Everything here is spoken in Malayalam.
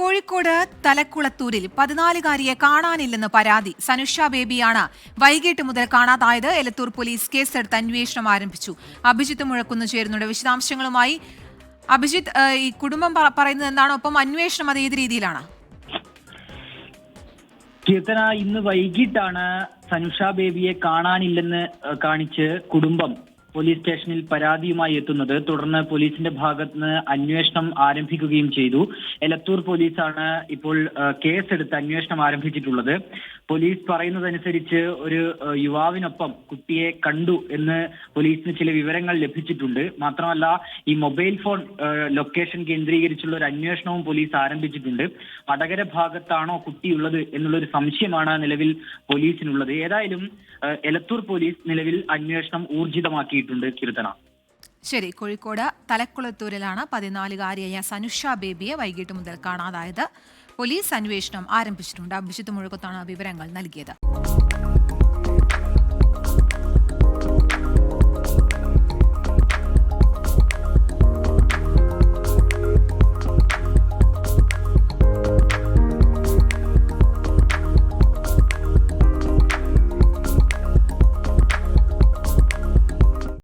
കോഴിക്കോട് തലക്കുളത്തൂരിൽ 14-കാരിയെ കാണാനില്ലെന്ന് പരാതി. സനുഷ ബേബിയാണ് വൈകിട്ട് മുതൽ കാണാതായത്. എലത്തൂർ പോലീസ് കേസെടുത്ത് അന്വേഷണം ആരംഭിച്ചു. അഭിജിത്ത് മുഴക്കുന്ന് ചേരുന്നുണ്ട് വിശദാംശങ്ങളുമായി. അഭിജിത്ത്, ഈ കുടുംബം പറയുന്നത് എന്താണ്? ഒപ്പം അന്വേഷണം അത് ഏത് രീതിയിലാണ്? കീർത്തന, ഇന്ന് വൈകിട്ടാണ് സനുഷ ബേബിയെ കാണാനില്ലെന്ന് കാണിച്ച് കുടുംബം പോലീസ് സ്റ്റേഷനിൽ പരാതിയുമായി എത്തുന്നത്. തുടർന്ന് പോലീസിന്റെ ഭാഗത്തുനിന്ന് അന്വേഷണം ആരംഭിക്കുകയും ചെയ്തു. എലത്തൂർ പോലീസാണ് ഇപ്പോൾ കേസെടുത്ത് അന്വേഷണം ആരംഭിച്ചിട്ടുള്ളത്. പോലീസ് പറയുന്നതനുസരിച്ച് ഒരു യുവാവിനൊപ്പം കുട്ടിയെ കണ്ടു എന്ന് പോലീസിന് ചില വിവരങ്ങൾ ലഭിച്ചിട്ടുണ്ട്. മാത്രമല്ല, ഈ മൊബൈൽ ഫോൺ ലൊക്കേഷൻ കേന്ദ്രീകരിച്ചുള്ള ഒരു അന്വേഷണവും പോലീസ് ആരംഭിച്ചിട്ടുണ്ട്. വടകര ഭാഗത്താണോ കുട്ടിയുള്ളത് എന്നുള്ളൊരു സംശയമാണ് നിലവിൽ പോലീസിനുള്ളത്. ഏതായാലും എലത്തൂർ പോലീസ് നിലവിൽ അന്വേഷണം ഊർജിതമാക്കിയിട്ടുണ്ട്. കീർത്തന, ശരി. കോഴിക്കോട് തലക്കുളത്തൂരിലാണ് 14-കാരിയായ സനുഷ ബേബിയെ വൈകിട്ട് മുതൽ കാണാതായത്. പോലീസ് അന്വേഷണം ആരംഭിച്ചിട്ടുണ്ട്. അഭിജിത്ത് മുഴക്കത്താണ് വിവരങ്ങൾ നൽകിയത്.